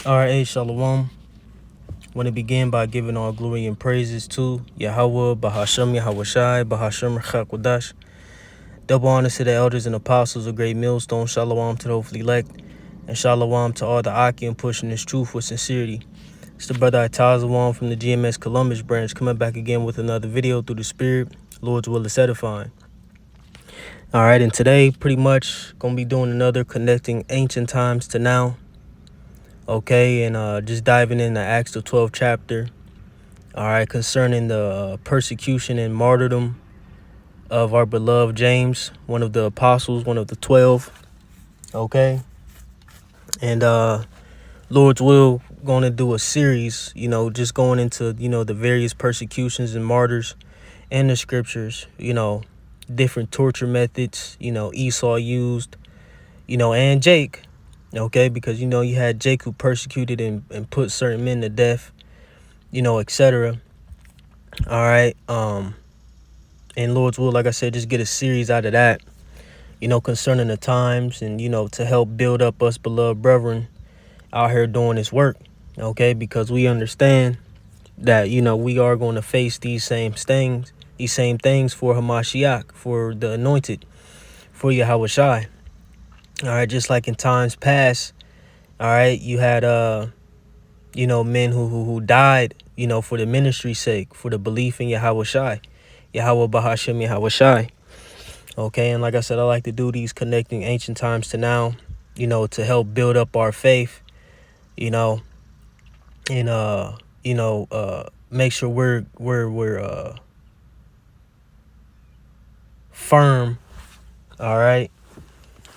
All right, hey, Shalom. Want to begin by giving all glory and praises to Yahweh, Bahashem Yahawashi, Bahashem Chakodash. Double honors to the elders and apostles of Great Millstone. Shalom to the hopefully elect. And shalom to all the Akim pushing this truth with sincerity. It's the brother Atazawam from the GMS Columbus branch coming back again with another video through the Spirit. Lord's will is edifying. All right, and today pretty much going to be doing another connecting ancient times to now. Okay, and just diving into Acts the 12th chapter. All right, concerning the persecution and martyrdom of our beloved James, one of the apostles, one of the 12. Okay, and Lord's will going to do a series, just going into, the various persecutions and martyrs and the scriptures, different torture methods, Esau used, and Jake. Okay, because, you had Jake who persecuted and put certain men to death, etc. All right. And Lord's will, like I said, just get a series out of that, concerning the times and, to help build up us beloved brethren out here doing this work. Okay, because we understand that, we are going to face these same things for Hamashiach, for the anointed, for Yahawashi. All right, just like in times past, all right, you had men who died, for the ministry's sake, for the belief in Yahawashi, Yahweh Bahashem Yahawashi. Okay, and like I said, I like to do these connecting ancient times to now, to help build up our faith, and make sure we're firm, all right,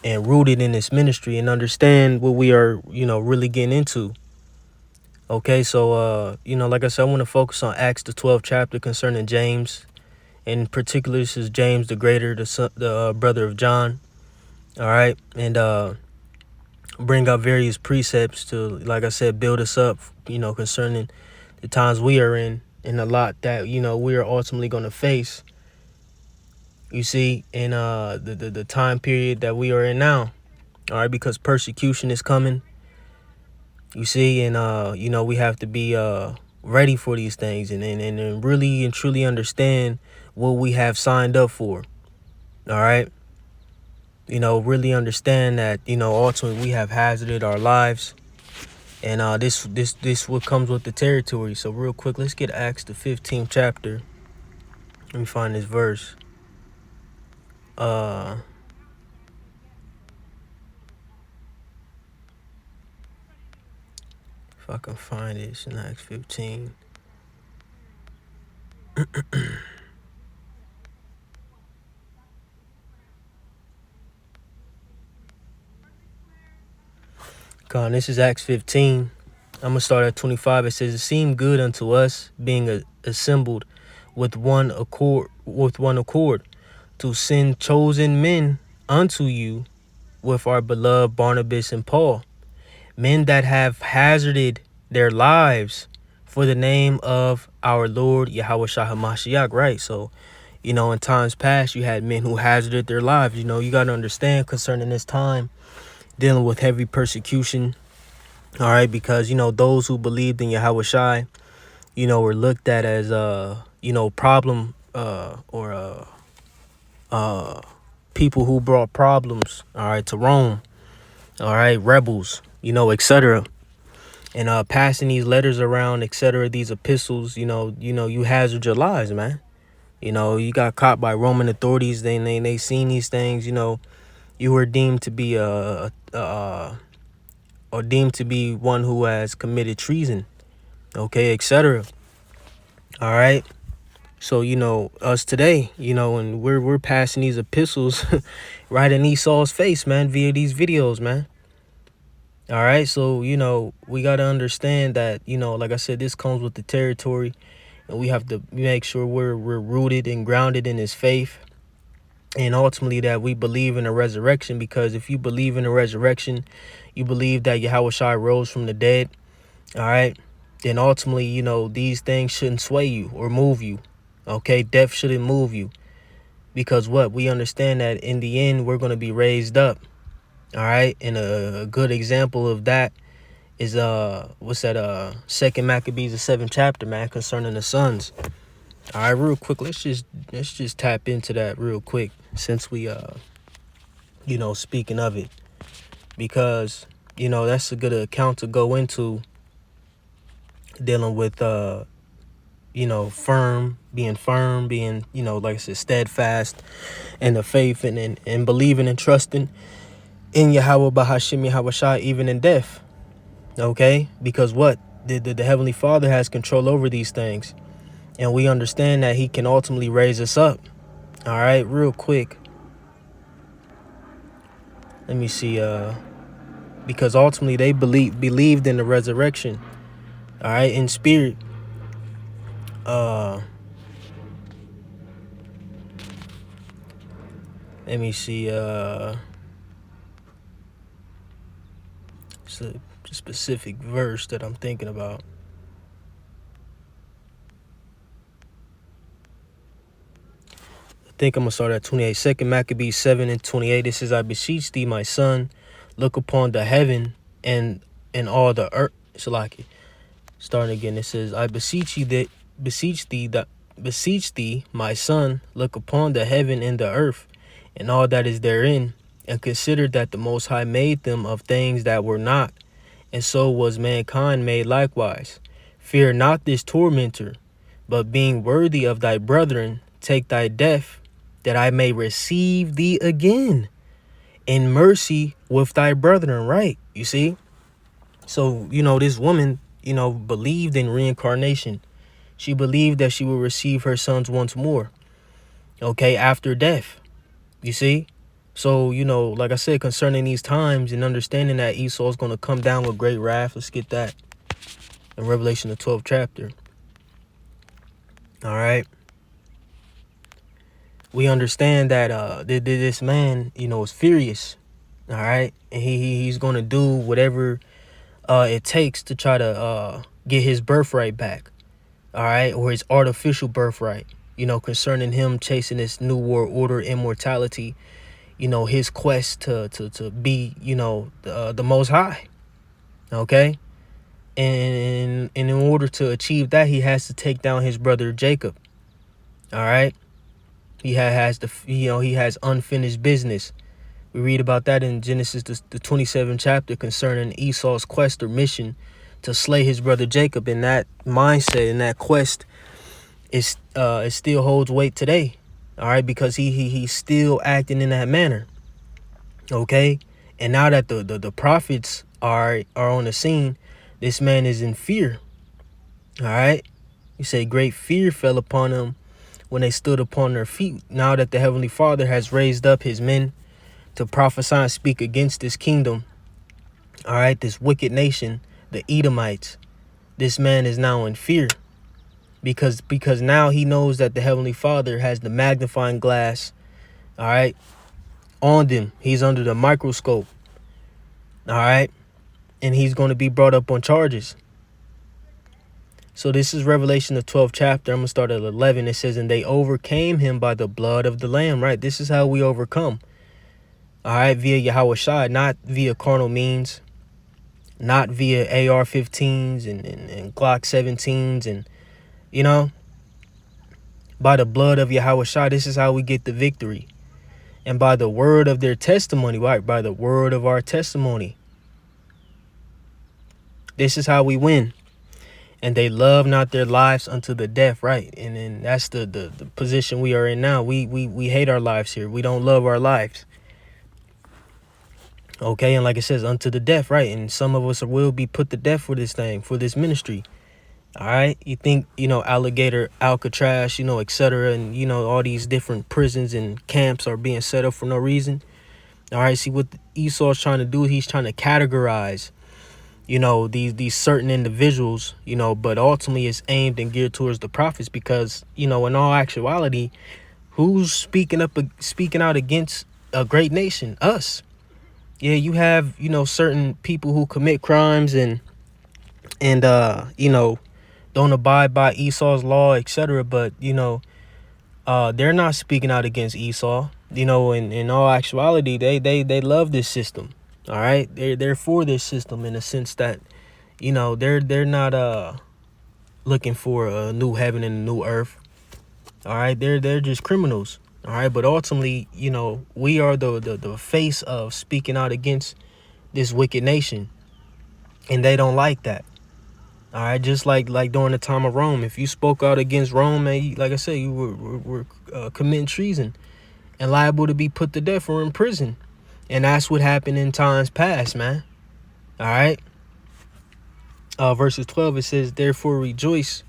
and rooted in this ministry and understand what we are, really getting into. Okay, so like I said, I want to focus on Acts the 12th chapter concerning James. In particular, this is James the Greater, the brother of John. All right, and bring up various precepts to, like I said, build us up, concerning the times we are in and a lot that, we are ultimately going to face. You see, in the time period that we are in now. All right, because persecution is coming. You see, and we have to be ready for these things and really and truly understand what we have signed up for. All right. Really understand that, ultimately we have hazarded our lives. And this what comes with the territory. So real quick, let's get Acts the 15th chapter. Let me find this verse. If I can find it, it's in Acts 15. God, this is Acts 15. I'm going to start at 25. It says, "It seemed good unto us, being assembled with one accord, to send chosen men unto you with our beloved Barnabas and Paul, men that have hazarded their lives for the name of our Lord Yahawashi HaMashiach." Right. So, in times past, you had men who hazarded their lives. You got to understand concerning this time, dealing with heavy persecution. All right. Because, those who believed in Yahawashi, were looked at as, problem or people who brought problems, all right, to Rome. All right. Rebels, etc. And passing these letters around, etc., these epistles, you hazard your lives, man. You got caught by Roman authorities. They seen these things. You were deemed to be or deemed to be one who has committed treason, okay, etc. All right. So, us today, and we're passing these epistles right in Esau's face, man, via these videos, man. All right. So, we got to understand that, like I said, this comes with the territory, and we have to make sure we're rooted and grounded in his faith. And ultimately that we believe in a resurrection, because if you believe in a resurrection, you believe that Yahawashi rose from the dead. All right. Then ultimately, these things shouldn't sway you or move you. OK, death shouldn't move you, because what we understand that in the end, we're going to be raised up. All right. And a good example of that is what's that, Second Maccabees, the 7th chapter, man, concerning the sons. All right, real quick, let's just tap into that real quick, since we speaking of it, because that's a good account to go into, dealing with being, like I said, steadfast in the faith, and believing and trusting in Yahweh Bahashim Yahweh Shai, even in death. Okay, because what the Heavenly Father has control over these things, and we understand that He can ultimately raise us up. All right, real quick, let me see. Because ultimately they believed in the resurrection. All right, in spirit. Let me see. It's a specific verse that I'm thinking about. I think I'm gonna start at 28. 2 Maccabees 7:28. It says, "I beseech thee, my son, look upon the heaven and all the earth." Shalaki. Starting again, it says, "I beseech thee, my son, look upon the heaven and the earth, and all that is therein, and consider that the Most High made them of things that were not, and so was mankind made likewise. Fear not this tormentor, but being worthy of thy brethren, take thy death, that I may receive thee again in mercy with thy brethren." Right? You see? So, this woman, believed in reincarnation. She believed that she would receive her sons once more, okay, after death. You see? So, like I said, concerning these times and understanding that Esau is going to come down with great wrath. Let's get that in Revelation, the 12th chapter. All right. We understand that this man, is furious. All right. And he's going to do whatever it takes to try to get his birthright back. All right. Or his artificial birthright, concerning him chasing this new world order, immortality, his quest to be, the Most High. Okay. And in order to achieve that, he has to take down his brother Jacob. All right. He has he has unfinished business. We read about that in Genesis, the 27th chapter, concerning Esau's quest or mission to slay his brother Jacob. And that mindset and that quest is it still holds weight today. All right, because he's still acting in that manner. Okay, and now that the prophets are on the scene, this man is in fear. All right, you say great fear fell upon him when they stood upon their feet. Now that the Heavenly Father has raised up his men to prophesy and speak against this kingdom, all right, this wicked nation, the Edomites, this man is now in fear because now he knows that the Heavenly Father has the magnifying glass, all right, on them. He's under the microscope, all right, and he's going to be brought up on charges. So this is Revelation, the 12th chapter. I'm going to start at 11. It says, "And they overcame him by the blood of the Lamb." Right? This is how we overcome. All right, via Yahweh Shai, not via carnal means, not via AR-15s and Glock 17s, and by the blood of Yahweh Shai. This is how we get the victory, and by the word of their testimony. Right? By the word of our testimony. This is how we win. And they love not their lives unto the death, right? And that's the position we are in now. We hate our lives here. We don't love our lives. Okay, and like it says, unto the death, right? And some of us will be put to death for this thing, for this ministry. All right, you think, Alligator, Alcatraz, etc., and all these different prisons and camps are being set up for no reason. All right, see what Esau's trying to do. He's trying to categorize these certain individuals, but ultimately it's aimed and geared towards the prophets, because, in all actuality, who's speaking out against a great nation? Us. Yeah, you have, certain people who commit crimes and don't abide by Esau's law, etc. But, they're not speaking out against Esau. In all actuality, they love this system. All right, they're for this system, in the sense that they're not looking for a new heaven and a new earth. All right, they're just criminals. All right, but ultimately, we are the face of speaking out against this wicked nation, and they don't like that. All right, just like during the time of Rome, if you spoke out against Rome, man, like I said, you were committing treason and liable to be put to death or in prison, and that's what happened in times past, man. All right. Verses 12, it says, "Therefore rejoice,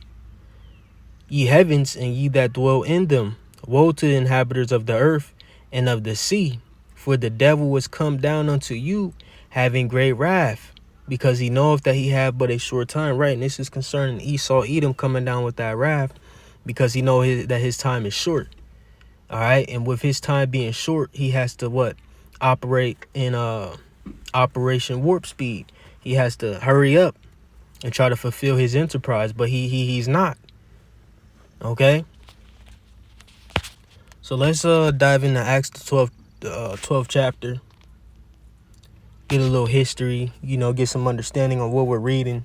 ye heavens, and ye that dwell in them. Woe to the inhabitants of the earth and of the sea, for the devil is come down unto you, having great wrath, because he knoweth that he have but a short time." Right, and this is concerning Esau, Edom coming down with that wrath, because he know that his time is short. All right, and with his time being short, he has to what? Operate in Operation Warp Speed. He has to hurry up and try to fulfill his enterprise, but he's not. Okay, so let's dive into Acts the 12th chapter, get a little history, get some understanding on what we're reading,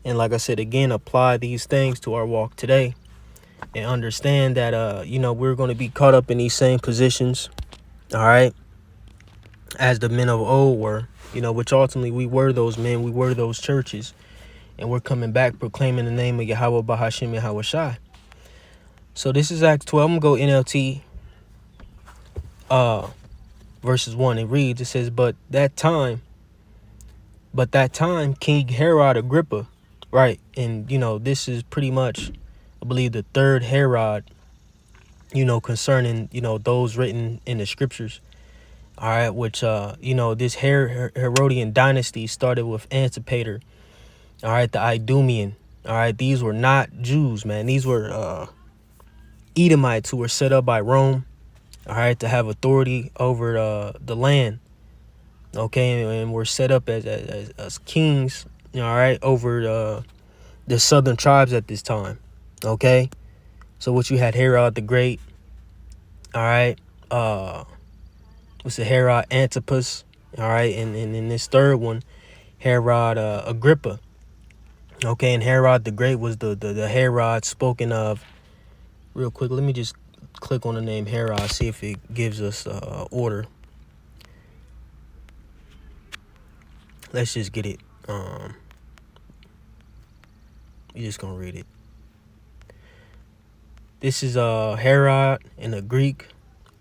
and like I said again, apply these things to our walk today, and understand that we're going to be caught up in these same positions, all right, as the men of old were, which ultimately we were those men, we were those churches, and we're coming back proclaiming the name of Yahweh Bahashim Yahweh Shai. So this is Acts 12. I'm going to go NLT verses 1. It reads, it says, But that time King Herod Agrippa, right, and this is pretty much, I believe, the third Herod, concerning, those written in the scriptures. All right, which this Herodian dynasty started with Antipater. All right, the Idumean. All right, these were not Jews, man. These were Edomites who were set up by Rome, all right, to have authority over the land. Okay, and were set up as kings, all right, over the southern tribes at this time. Okay, so what you had, Herod the Great, all right, what's the Herod Antipas, all right, and in this third one, Herod Agrippa. Okay, and Herod the Great was the Herod spoken of. Real quick, let me just click on the name Herod, see if it gives us order. Let's just get it. We're just gonna read it. This is Herod in the Greek,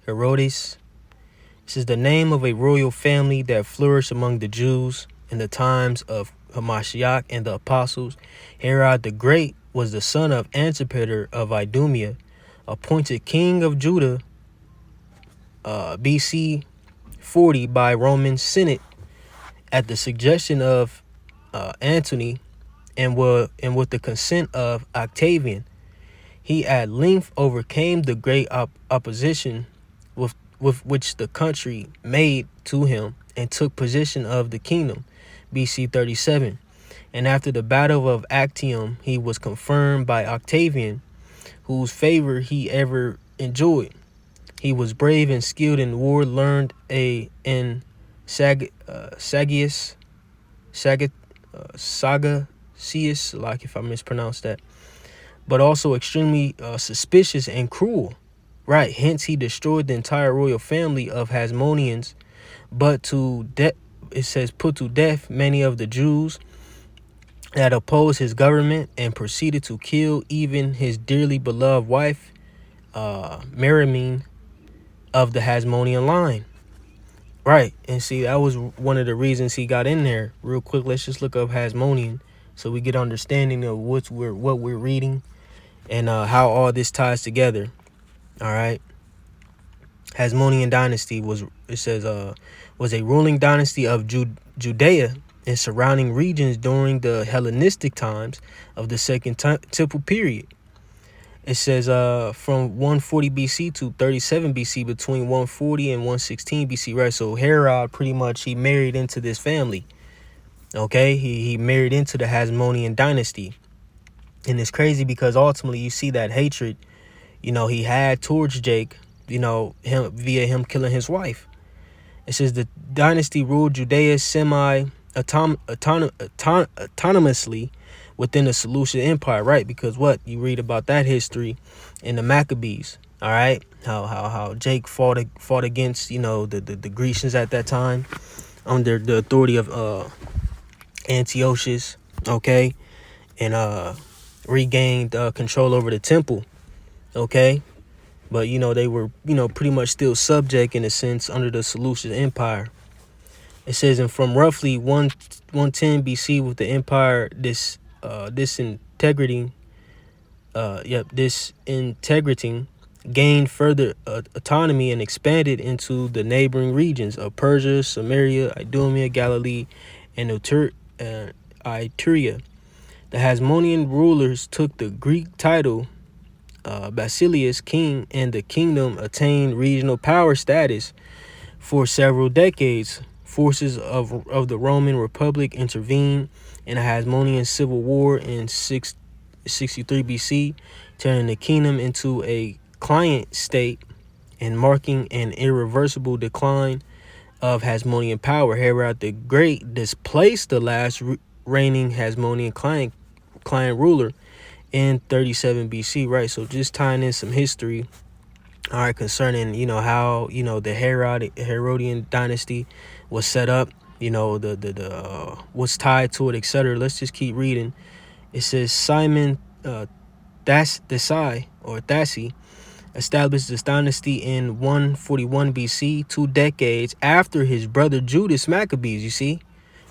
Herodes. This is the name of a royal family that flourished among the Jews in the times of Hamashiach and the apostles. Herod the Great was the son of Antipater of Idumea, appointed king of Judah BC 40 by Roman Senate at the suggestion of Antony and with the consent of Octavian. He at length overcame the great opposition with which the country made to him and took possession of the kingdom BC 37. And after the battle of Actium, he was confirmed by Octavian, whose favor he ever enjoyed. He was brave and skilled in war, learned in Sagacious, like if I mispronounced that, but also extremely suspicious and cruel. Right, hence he destroyed the entire royal family of Hasmoneans, but it says put to death many of the Jews that opposed his government, and proceeded to kill even his dearly beloved wife, Marimene of the Hasmonean line. Right, and see, that was one of the reasons he got in there. Real quick, let's just look up Hasmonean so we get understanding of what we're reading and how all this ties together. All right. Hasmonean dynasty was a ruling dynasty of Judea and surrounding regions during the Hellenistic times of the Second Temple period. It says from 140 BC to 37 BC, between 140 and 116 BC, right? So Herod pretty much, he married into this family. Okay, he married into the Hasmonean dynasty. And it's crazy because ultimately you see that hatred, he had towards Jake, him via him killing his wife. It says the dynasty ruled Judea autonomously within the Seleucid Empire, right? Because what you read about that history in the Maccabees, all right? How Jake fought against the Grecians at that time under the authority of Antiochus, okay, and regained control over the temple, okay. But they were pretty much still subject in a sense under the Seleucid Empire. It says, and from roughly 110 BC with the empire disintegrating gained further autonomy and expanded into the neighboring regions of Persia, Samaria, Idumea, Galilee, and Iturea. The Hasmonean rulers took the Greek title Basileus king, and the kingdom attained regional power status for several decades. Forces of the Roman Republic intervened in a Hasmonean civil war in 663 BC, turning the kingdom into a client state and marking an irreversible decline of Hasmonean power. Herod the Great displaced the last reigning Hasmonean client ruler in 37 BC, right? So just tying in some history, all right, concerning how the Herodian dynasty was set up, the what's tied to it, etc. Let's just keep reading. It says Simon Thassi established this dynasty in 141 BC, 2 decades after his brother Judas Maccabees. You see,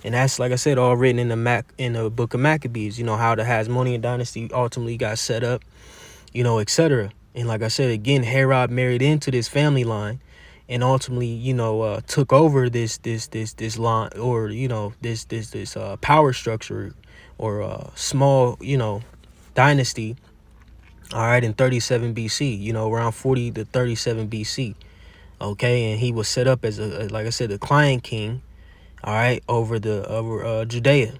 and that's, like I said, all written in the book of Maccabees. How the Hasmonean dynasty ultimately got set up, etc. And like I said again, Herod married into this family line, and ultimately, took over this line, or this power structure, or small dynasty. All right, in 37 BC, around 40 to 37 BC. Okay, and he was set up as like I said, the client king. All right, over Judea.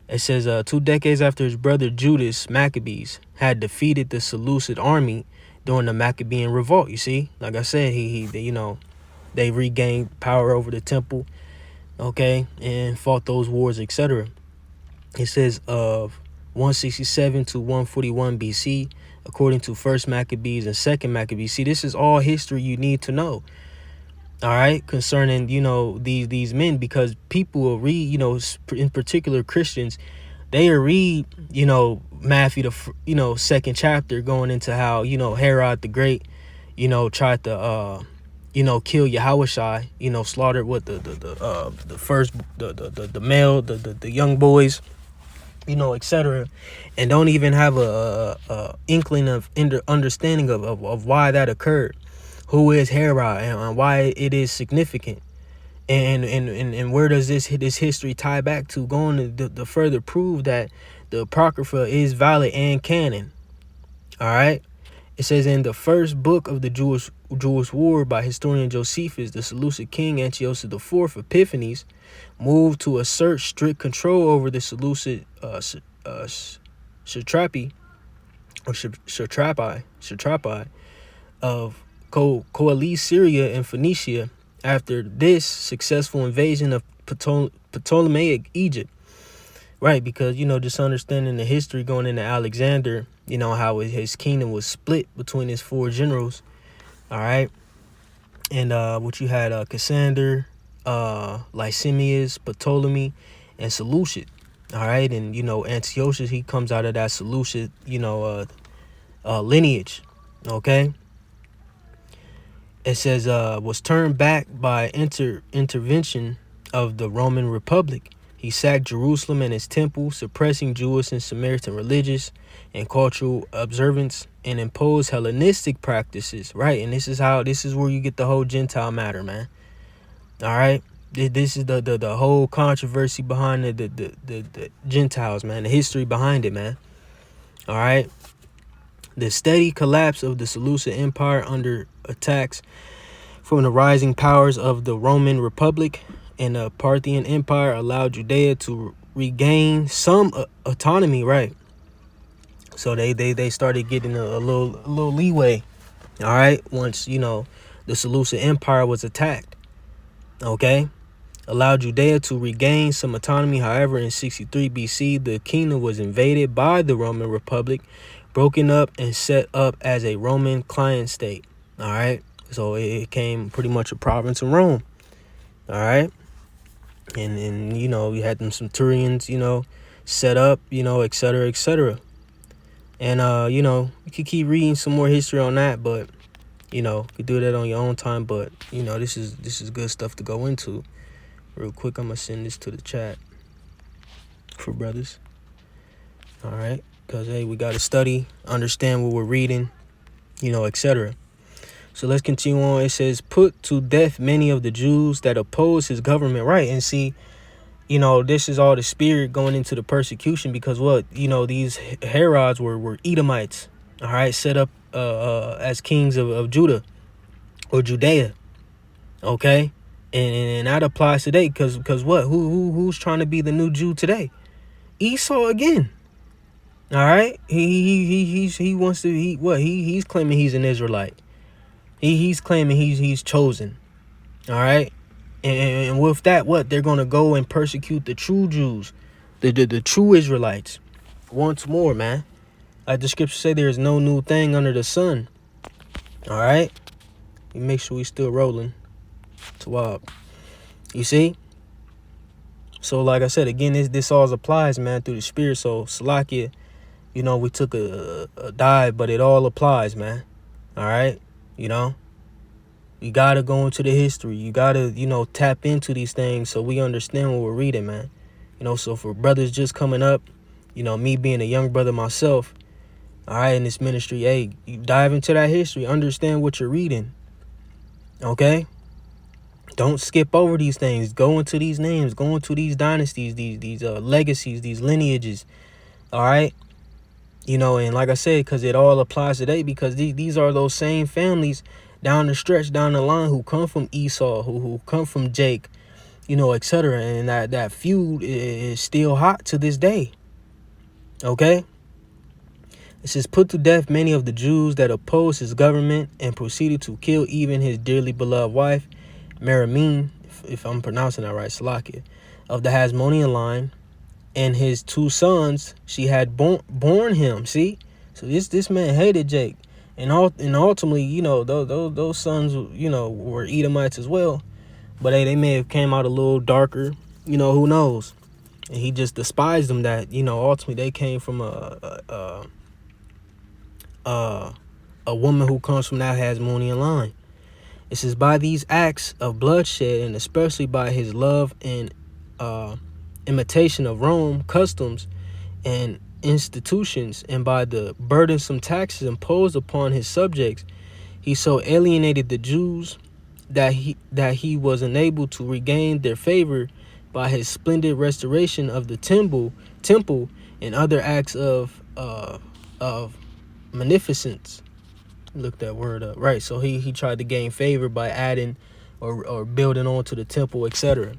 It says 2 decades after his brother Judas Maccabees had defeated the Seleucid army during the Maccabean revolt. You see, like I said, they regained power over the temple, okay, and fought those wars, etc. It says of 167 to 141 BC, according to First Maccabees and Second Maccabees. See, this is all history you need to know. All right, concerning these men, because people will read, in particular Christians, they read Matthew the second chapter, going into how Herod the Great tried to kill Yahushai, slaughtered what the first the male the young boys, etc., and don't even have a inkling of understanding of why that occurred. Who is Herod and why it is significant, and where does this history tie back to? Going to further prove that the Apocrypha is valid and canon. All right, it says in the first book of the Jewish War by historian Josephus, the Seleucid king Antiochus IV Epiphanes moved to assert strict control over the Seleucid satrapi of Coalis, Syria, and Phoenicia after this successful invasion of Ptolemaic Egypt. Right, because, just understanding the history going into Alexander, how his kingdom was split between his 4 generals. All right. And what you had Cassander, Lysimachus, Ptolemy, and Seleucid. All right. And, Antiochus, he comes out of that Seleucid, lineage. Okay. It says was turned back by intervention of the Roman Republic. He sacked Jerusalem and its temple, suppressing Jewish and Samaritan religious and cultural observance, and imposed Hellenistic practices. Right, and this is where you get the whole Gentile matter, man. All right, this is the whole controversy behind the Gentiles, man. The history behind it, man. All right. The steady collapse of the Seleucid Empire under attacks from the rising powers of the Roman Republic and the Parthian Empire allowed Judea to regain some autonomy, right? So they started getting a little leeway, all right, once the Seleucid Empire was attacked, okay? allowed Judea to regain some autonomy. However, in 63 BC, the kingdom was invaded by the Roman Republic, broken up and set up as a Roman client state. All right. So it became pretty much a province of Rome. All right. And you know, you had them centurions, you know, set up, you know, et cetera, et cetera. And, you know, you could keep reading some more history on that, but, you know, you could do that on your own time. But, you know, this is good stuff to go into. Real quick, I'm going to send this to the chat for brothers. All right. Because, hey, we got to study, understand what we're reading, you know, etc. So let's continue on. It says, put to death many of the Jews that oppose his government. Right. And see, you know, this is all the spirit going into the persecution because what, you know, these Herods were Edomites, all right, set up as kings of Judah or Judea. OK, and that applies today because what, who's trying to be the new Jew today? Esau again. All right. He wants to he's claiming he's an Israelite. He's claiming he's chosen. All right. And with that, what? They're going to go and persecute the true Jews, the true Israelites. Once more, man. Like the scriptures say, there is no new thing under the sun. All right? You make sure we still rolling. Tawab. You see? So, like I said, again, this all applies, man, through the spirit. So, Salakia, you know, we took a dive, but it all applies, man. All right? You know? You got to go into the history. You got to, you know, tap into these things so we understand what we're reading, man. You know, so for brothers just coming up, you know, me being a young brother myself, all right, in this ministry, hey, you dive into that history. Understand what you're reading, okay? Don't skip over these things. Go into these names. Go into these dynasties, these legacies, these lineages, all right? You know, and like I said, because it all applies today because these are those same families down the stretch, down the line, who come from Esau, who come from Jake, you know, etc. And that feud is still hot to this day. Okay? It says, put to death many of the Jews that opposed his government and proceeded to kill even his dearly beloved wife, Merimene, if I'm pronouncing that right, Salakia, of the Hasmonean line, and his 2 sons she had born him. See? So this man hated Jake. And ultimately, you know, those sons, you know, were Edomites as well. But they may have came out a little darker, you know, who knows? And he just despised them that, you know, ultimately they came from a woman who comes from that Hasmonean line. It says, by these acts of bloodshed, and especially by his love and imitation of Rome customs and institutions, and by the burdensome taxes imposed upon his subjects, he so alienated the Jews that he was unable to regain their favor by his splendid restoration of the temple and other acts of magnificence. Look that word up. Right. So he tried to gain favor by adding or building onto the temple, etc.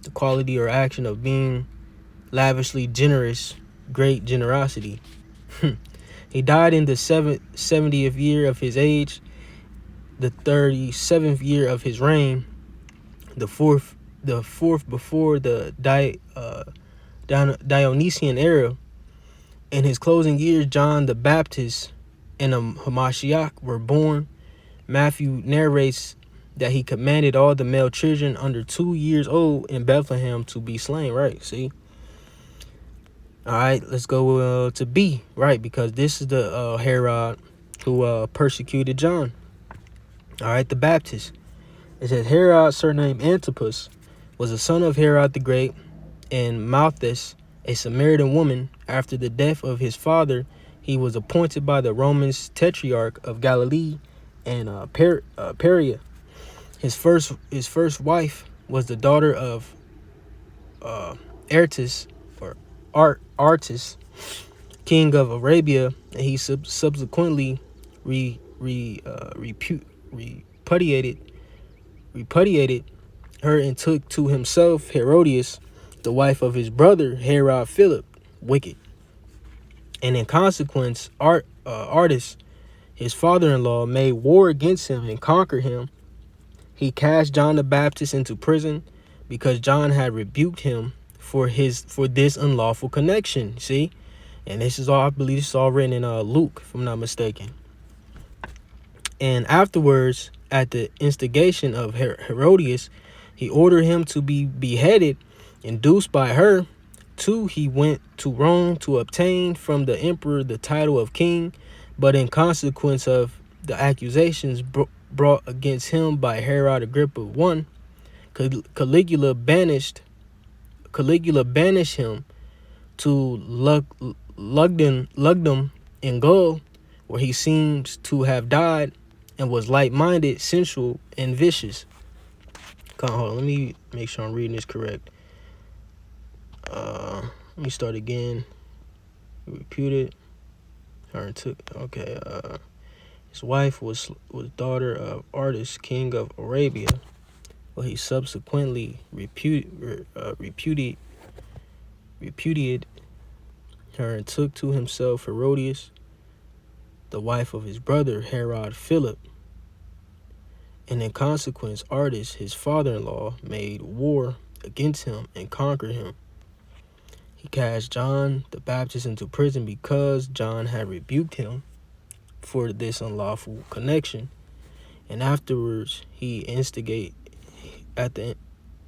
The quality or action of being lavishly generous, great generosity. He died in the 70th year of his age, the 37th year of his reign, the fourth before the Dionysian era. In his closing years, John the Baptist and Hamashiach were born. Matthew narrates that he commanded all the male children under 2 years old in Bethlehem to be slain. Right, see? All right, let's go to B, right, because this is the Herod who persecuted John. All right, the Baptist. It says, Herod, surnamed Antipas, was a son of Herod the Great, and Malchus, a Samaritan woman. After the death of his father, he was appointed by the Romans tetrarch of Galilee and Perea. His first wife was the daughter of Artis, king of Arabia, and he subsequently repudiated her and took to himself Herodias, the wife of his brother Herod Philip, wicked. And in consequence, Artis, his father-in-law, made war against him and conquered him. He cast John the Baptist into prison, because John had rebuked him for this unlawful connection. See? And this is all, I believe this is all written in Luke, if I'm not mistaken. And afterwards, at the instigation of Herodias, he ordered him to be beheaded, induced by her. 2, he went to Rome to obtain from the emperor the title of king, but in consequence of the accusations brought against him by Herod Agrippa I, Caligula banished him to Lugdunum in Gaul, where he seems to have died, and was light-minded, sensual, and vicious. Hold on, let me make sure I'm reading this correct. Let me start again. Reputed her and took. Okay. His wife was daughter of Artis, king of Arabia. Well, he subsequently repudiated her and took to himself Herodias, the wife of his brother Herod Philip. And in consequence, Artis, his father-in-law, made war against him and conquered him. He cast John the Baptist into prison because John had rebuked him for this unlawful connection. And afterwards, at the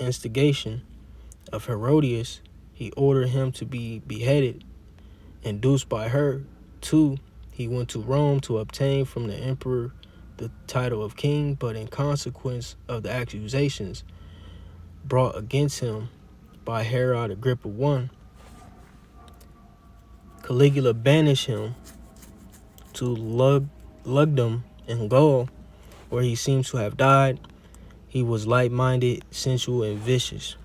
instigation of Herodias, he ordered him to be beheaded, induced by her. 2, he went to Rome to obtain from the emperor the title of king, but in consequence of the accusations brought against him by Herod Agrippa I, Caligula banished him to Lugdunum in Gaul, where he seems to have died. He was light-minded, sensual, and vicious.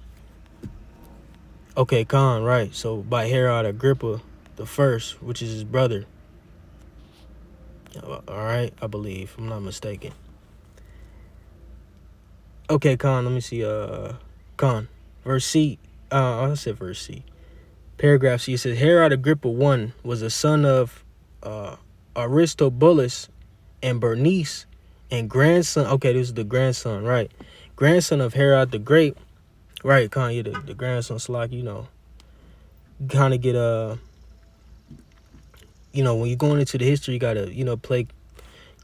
Okay, Khan, right. So by Herod Agrippa the First, which is his brother. All right, I believe, if I'm not mistaken. Okay, Khan, let me see. Khan, verse C. I said verse C. Paragraph C says, Herod Agrippa I was a son of Aristobulus and Bernice, and grandson. Okay, this is the grandson, right? Grandson of Herod the Great. Right, Khan, yeah, the grandson, Slack, kind of get when you're going into the history, you gotta, pay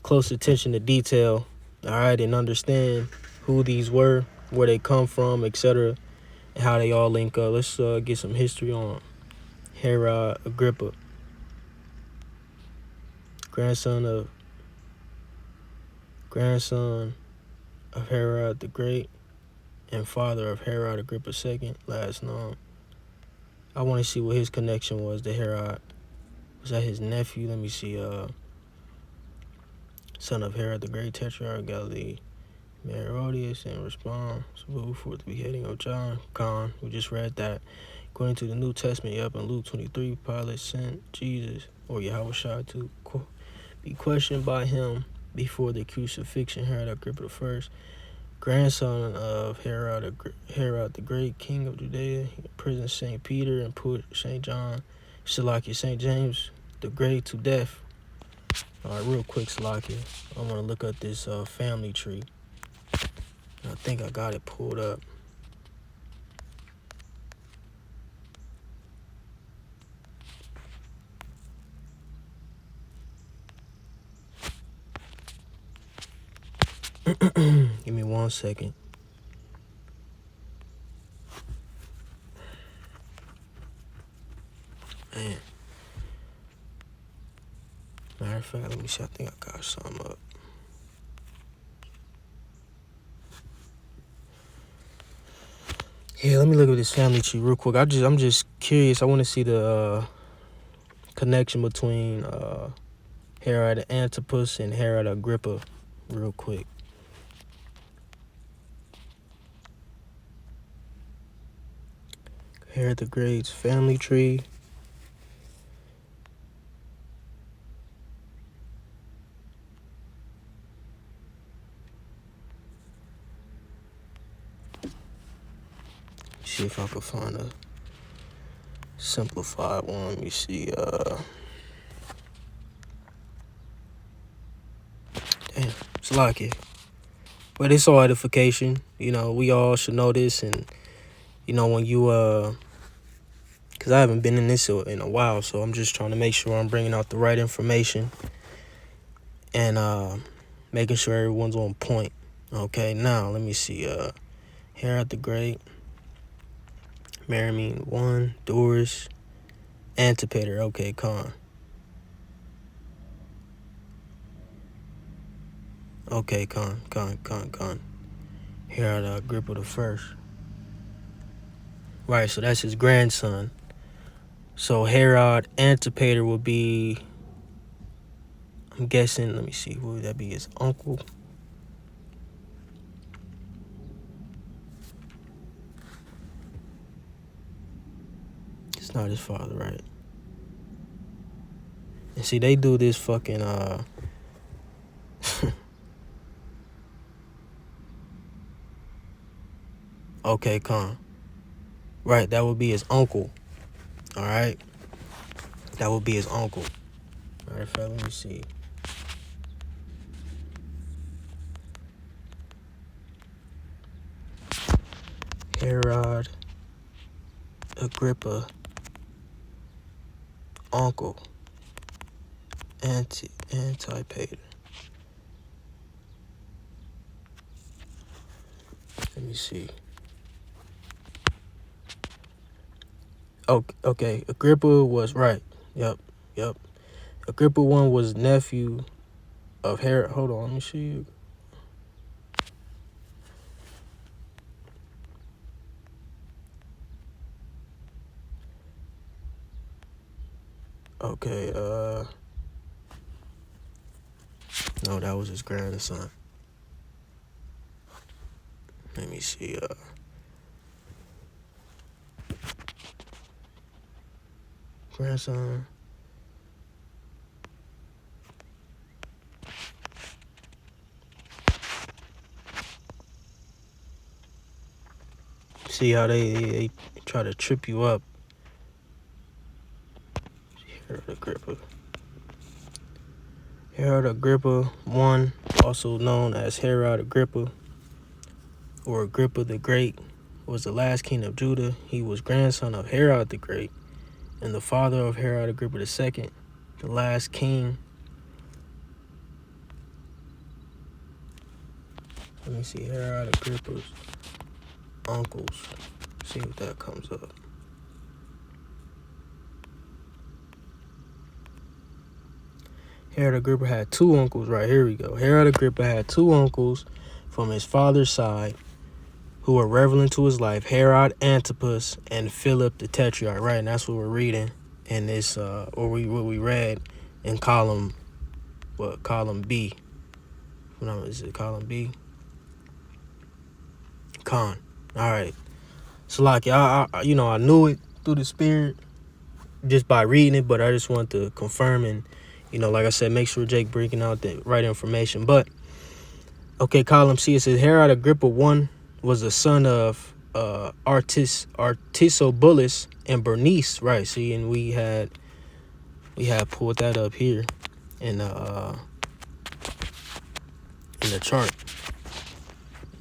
close attention to detail, all right, and understand who these were, where they come from, etc., and how they all link up. Let's get some history on Herod Agrippa, grandson of Herod the Great and father of Herod Agrippa II, last known. I want to see what his connection was to Herod. Was that his nephew? Let me see. Son of Herod the Great, Tetrarch of Galilee, Herodias, and responsible for the beheading of John. Khan, we just read that. According to the New Testament, in Luke 23, Pilate sent Jesus, or Yahushua, to be questioned by him before the crucifixion. Herod Agrippa I, grandson of Herod the Great, king of Judea, imprisoned St. Peter and put St. James the Great to death. All right, real quick, Salakia. I want to look at this family tree. I think I got it pulled up. Give me 1 second. Man. Matter of fact, let me see. I think I got some up. Yeah, let me look at this family tree real quick. I'm just curious. I want to see the connection between Herod Antipas and Herod Agrippa real quick. Herod the Great's family tree. See if I can find a simplified one. Let me see. Damn, it's lucky. But it's all edification. We all should know this, and when you because I haven't been in this in a while, so I'm just trying to make sure I'm bringing out the right information and making sure everyone's on point. Okay, now let me see. Herod the Great, Merimene 1, Doris, Antipater. Okay, Khan. Okay, Khan. Herod Agrippa the First. Right, so that's his grandson. So Herod Antipater will be, I'm guessing, let me see, who would that be? His uncle? It's not his father, right? And see, they do this fucking, okay, Khan. Right, that would be his uncle. All right? That would be his uncle. All right, fella, let me see. Herod Agrippa, uncle, Antipater. Let me see. Okay. Agrippa was right. Yep. Agrippa 1 was nephew of Herod. Hold on, let me see. Okay, no, that was his grandson. Let me see, grandson. See how they try to trip you up. Herod Agrippa 1, also known as Herod Agrippa or Agrippa the Great, was the last king of Judah. He was grandson of Herod the Great and the father of Herod Agrippa II, the last king. Let me see, Herod Agrippa's uncles. See what that comes up. Herod Agrippa had 2 uncles. Right, here we go. Herod Agrippa had 2 uncles from his father's side who were relevant to his life, Herod Antipas and Philip the Tetrarch. Right, and that's what we're reading in this, what we read in column B. Is it column B? Con. All right. So, like, I knew it through the spirit just by reading it, but I just want to confirm and, like I said, make sure Jake bringing out the right information. But, okay, column C, it says Herod Agrippa I was the son of Aristobulus and Bernice. Right, see, and we had pulled that up here in the chart.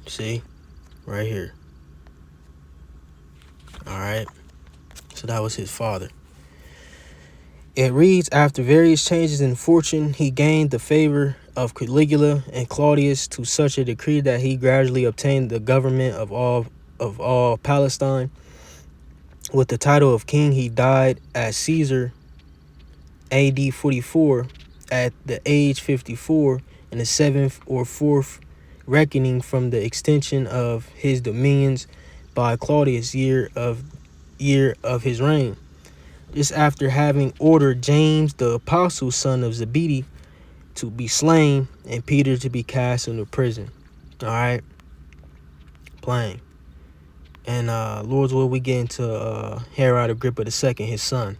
See, right here. All right, so that was his father. It reads, after various changes in fortune, he gained the favor of Caligula and Claudius to such a degree that he gradually obtained the government of all Palestine. With the title of king, he died as Caesar AD 44 at the age 54 in the 7th or 4th reckoning from the extension of his dominions by Claudius year of his reign. Just after having ordered James the apostle, son of Zebedee, to be slain and Peter to be cast into prison. All right, playing. And Lord's will, we get into Herod Agrippa II, his son.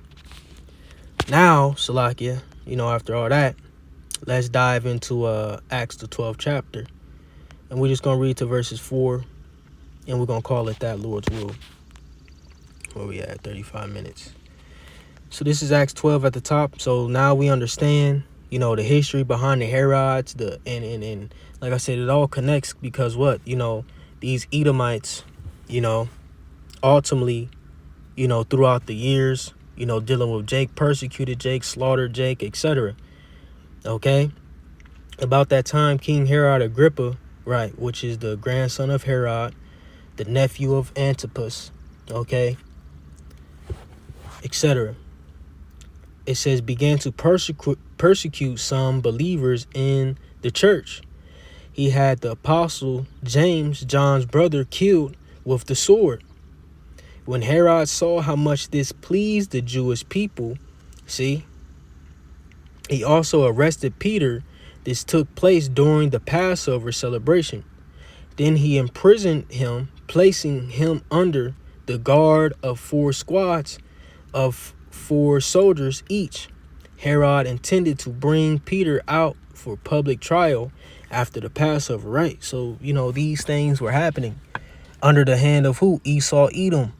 Now, Salakia, after all that, let's dive into Acts the 12th chapter. And we're just going to read to verses 4, and we're going to call it that, Lord's will. Where we at? 35 minutes. So this is Acts 12 at the top. So now we understand, the history behind the Herods, and like I said, it all connects because what? These Edomites, ultimately, throughout the years, dealing with Jake, persecuted Jake, slaughtered Jake, etc. Okay? About that time, King Herod Agrippa, right, which is the grandson of Herod, the nephew of Antipas, okay, etc. It says began to persecute some believers in the church. He had the apostle James, John's brother, killed with the sword. When Herod saw how much this pleased the Jewish people, he also arrested Peter. This took place during the Passover celebration. Then he imprisoned him, placing him under the guard of 4 squads of 4 soldiers each. Herod intended to bring Peter out for public trial after the Passover, right? So, these things were happening under the hand of who? Esau, Edom,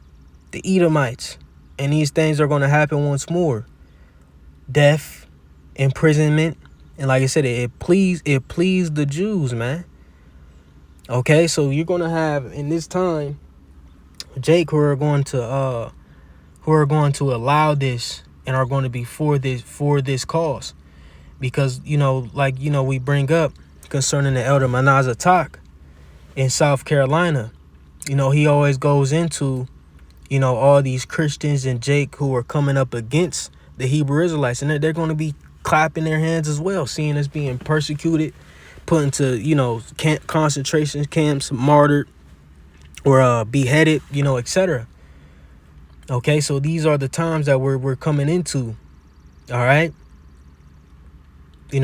the Edomites. And these things are going to happen once more. Death, imprisonment, and like I said, it pleased the Jews, man. Okay, so you're going to have in this time Jake who are going to allow this and are going to be for this cause. Because, we bring up concerning the elder Manasseh Talk in South Carolina, he always goes into, all these Christians and Jake who are coming up against the Hebrew Israelites, and they're going to be clapping their hands as well, seeing us being persecuted, put into, concentration camps, martyred, or beheaded, etc. Okay, so these are the times that we're coming into. All right.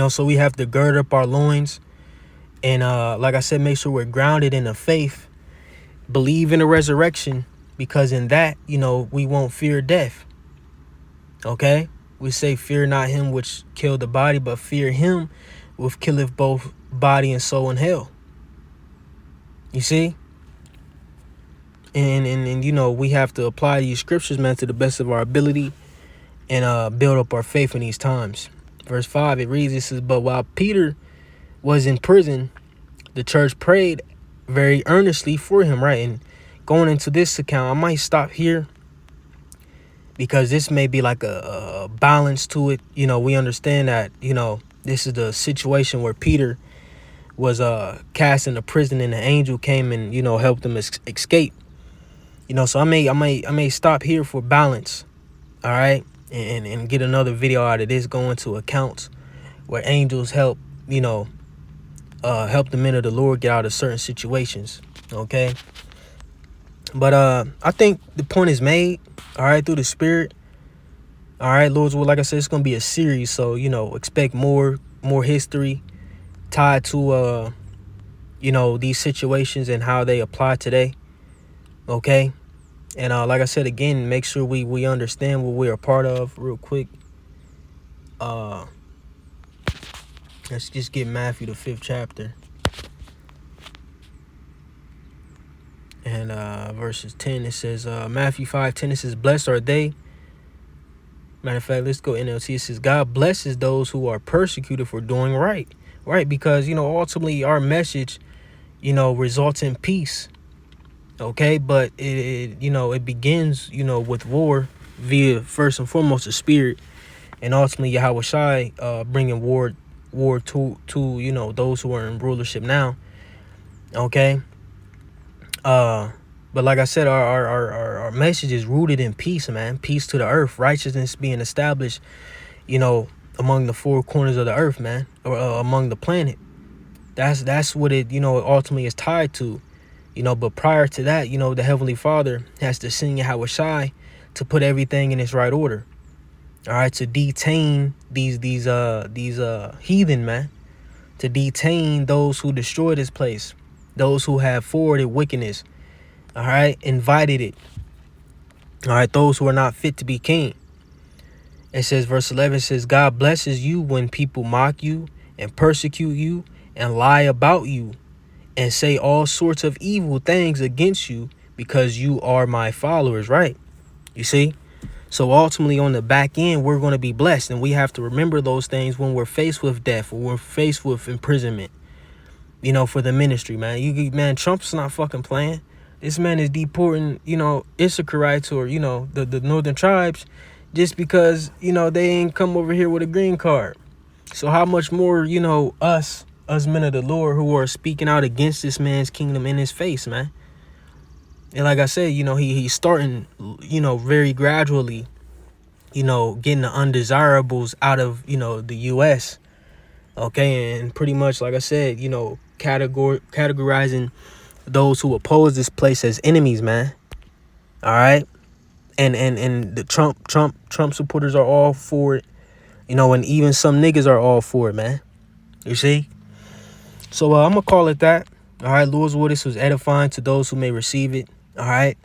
So we have to gird up our loins and, like I said, make sure we're grounded in the faith, believe in the resurrection, because in that, we won't fear death. Okay. We say, fear not him which killed the body, but fear him which killeth both body and soul in hell. You see? And we have to apply these scriptures, man, to the best of our ability and build up our faith in these times. Verse 5, it reads, it says, but while Peter was in prison, the church prayed very earnestly for him, right? And going into this account, I might stop here because this may be like a balance to it. We understand that, this is the situation where Peter was cast into prison and the angel came and, helped him escape. So I may stop here for balance. All right. And get another video out of this, going to accounts where angels help the men of the Lord get out of certain situations. Okay. But I think the point is made. All right, through the Spirit. All right, Lord's will. Like I said, it's gonna be a series, so expect more history tied to these situations and how they apply today. Okay. And like I said, again, make sure we understand what we're a part of real quick. Let's just get Matthew, the 5th chapter. And verses 10, it says, Matthew 5:10, it says, blessed are they. Matter of fact, let's go NLT. It says, God blesses those who are persecuted for doing right. Right, because, ultimately our message, results in peace. Okay, but it begins, with war via first and foremost the Spirit, and ultimately Yahweh Shai bringing war to those who are in rulership now. Okay, but like I said, our message is rooted in peace, man. Peace to the earth, righteousness being established, among the 4 corners of the earth, man, or among the planet. That's what it ultimately is tied to. But prior to that, the Heavenly Father has to send Yahweh Shai to put everything in its right order. All right, to detain these heathen, man, to detain those who destroy this place, those who have forwarded wickedness. All right, invited it. All right, those who are not fit to be king. It says, verse 11 says, God blesses you when people mock you and persecute you and lie about you and say all sorts of evil things against you because you are my followers, right? You see? So ultimately on the back end, we're going to be blessed. And we have to remember those things when we're faced with death or we're faced with imprisonment, for the ministry, man. Man, Trump's not fucking playing. This man is deporting, Issacharites, or, the northern tribes, just because, they ain't come over here with a green card. So how much more, us men of the Lord who are speaking out against this man's kingdom in his face, man. And like I said, he's starting, very gradually, getting the undesirables out of, the U.S. Okay, and pretty much, like I said, categorizing those who oppose this place as enemies, man. All right, and the Trump supporters are all for it, and even some niggas are all for it, man. You see? So I'm gonna call it that. All right, Lord's word, this was edifying to those who may receive it. All right,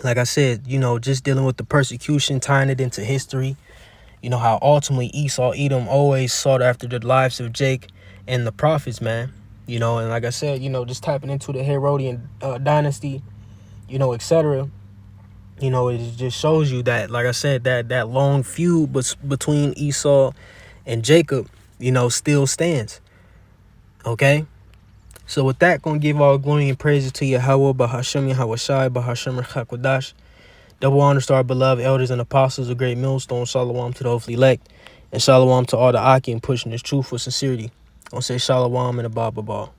like I said, just dealing with the persecution, tying it into history. How ultimately Esau, Edom always sought after the lives of Jake and the prophets, man. And like I said, just tapping into the Herodian dynasty, etc. It just shows you that, like I said, that long feud between Esau and Jacob, still stands. Okay? So with that, gonna give all glory and praises to Yahweh, Bahashem, Yahweh Shai, Bahashem, Rechakodash. Double honors to our beloved elders and apostles of Great Millstone. Shalom to the hopefully elect. And shalom to all the Aki and pushing this truth with sincerity. Gonna say shalom and a ball.